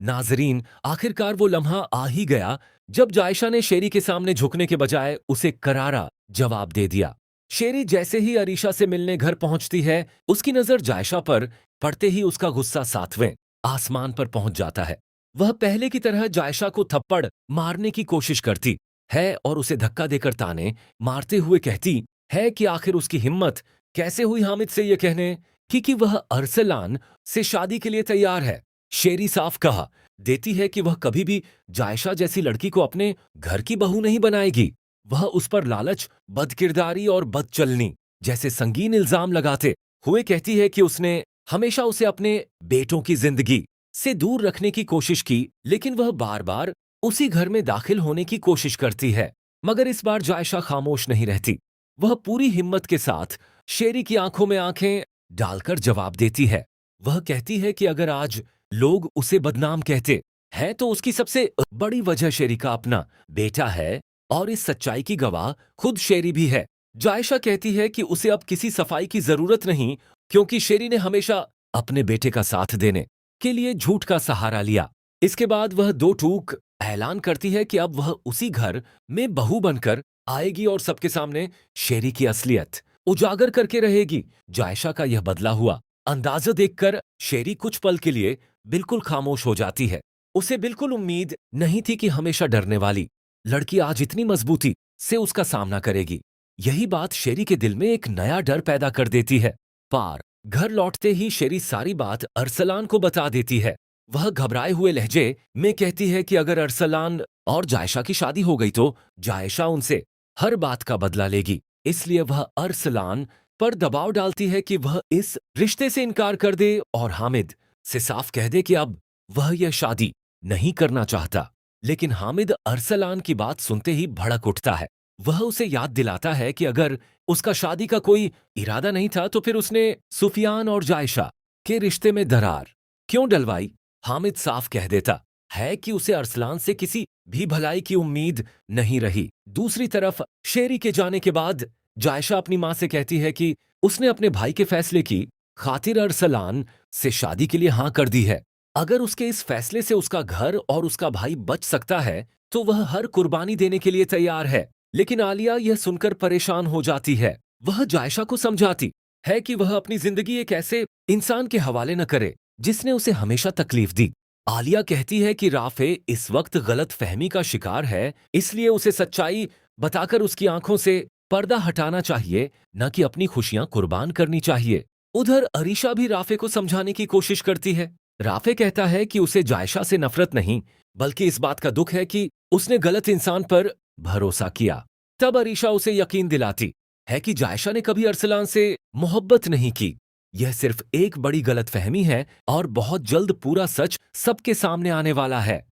नाजरीन, आखिरकार वो लम्हा आ ही गया जब जायशा ने शेरी के सामने झुकने के बजाय उसे करारा जवाब दे दिया। शेरी जैसे ही अरीशा से मिलने घर पहुंचती है, उसकी नजर जायशा पर पड़ते ही उसका गुस्सा 7वें आसमान पर पहुंच जाता है। वह पहले की तरह जायशा को थप्पड़ मारने की कोशिश करती है और उसे धक्का देकर ताने मारते हुए कहती है कि आखिर उसकी हिम्मत कैसे हुई हामिद से यह कहने कि वह अरसलान से शादी के लिए तैयार है। शेरी साफ कहा देती है कि वह कभी भी जायशा जैसी लड़की को अपने घर की बहू नहीं बनाएगी। वह उस पर लालच, बदकिरदारी और बदचलनी जैसे संगीन इल्जाम लगाते हुए कहती है कि उसने हमेशा उसे अपने बेटों की जिंदगी से दूर रखने की कोशिश की, लेकिन वह बार बार उसी घर में दाखिल होने की कोशिश करती है। मगर इस बार जायशा खामोश नहीं रहती। वह पूरी हिम्मत के साथ शेरी की आंखों में आंखें डालकर जवाब देती है। वह कहती है कि अगर आज लोग उसे बदनाम कहते हैं तो उसकी सबसे बड़ी वजह शेरी का अपना बेटा है और इस सच्चाई की गवाह खुद शेरी भी है। जायशा कहती है कि उसे अब किसी सफाई की जरूरत नहीं, क्योंकि शेरी ने हमेशा अपने बेटे का साथ देने के लिए झूठ का सहारा लिया। इसके बाद वह दो टूक ऐलान करती है कि अब वह उसी घर में बहू बनकर आएगी और सबके सामने शेरी की असलियत उजागर करके रहेगी। जायशा का यह बदला हुआ अंदाजा देखकर शेरी कुछ पल के लिए बिल्कुल खामोश हो जाती है। उसे बिल्कुल उम्मीद नहीं थी कि हमेशा डरने वाली लड़की आज इतनी मजबूती से उसका सामना करेगी। यही बात शेरी के दिल में एक नया डर पैदा कर देती है। पार घर लौटते ही शेरी सारी बात अरसलान को बता देती है। वह घबराए हुए लहजे में कहती है कि अगर अरसलान और जायशा की शादी हो गई तो जायशा उनसे हर बात का बदला लेगी। इसलिए वह अरसलान पर दबाव डालती है कि वह इस रिश्ते से इनकार कर दे और हामिद से साफ कह दे कि अब वह यह शादी नहीं करना चाहता। लेकिन हामिद अरसलान की बात सुनते ही भड़क उठता है। वह उसे याद दिलाता है कि अगर उसका शादी का कोई इरादा नहीं था तो फिर उसने सुफियान और जायशा के रिश्ते में दरार क्यों डलवाई। हामिद साफ कह देता है कि उसे अरसलान से किसी भी भलाई की उम्मीद नहीं रही। दूसरी तरफ शेरी के जाने के बाद जायशा अपनी मां से कहती है कि उसने अपने भाई के फैसले की खातिर अरसलान से शादी के लिए हां कर दी है। अगर उसके इस फैसले से उसका घर और उसका भाई बच सकता है तो वह हर कुर्बानी देने के लिए तैयार है। लेकिन आलिया यह सुनकर परेशान हो जाती है। वह जायशा को समझाती है कि वह अपनी जिंदगी एक ऐसे इंसान के हवाले न करे जिसने उसे हमेशा तकलीफ दी। आलिया कहती है कि राफे इस वक्त गलत फहमी का शिकार है, इसलिए उसे सच्चाई बताकर उसकी आंखों से पर्दा हटाना चाहिए, न कि अपनी खुशियां कुर्बान करनी चाहिए। उधर अरीशा भी राफे को समझाने की कोशिश करती है। राफे कहता है कि उसे जायशा से नफरत नहीं, बल्कि इस बात का दुख है कि उसने गलत इंसान पर भरोसा किया। तब अरीशा उसे यकीन दिलाती है कि जायशा ने कभी अरसलान से मोहब्बत नहीं की। यह सिर्फ एक बड़ी गलतफहमी है और बहुत जल्द पूरा सच सबके सामने आने वाला है।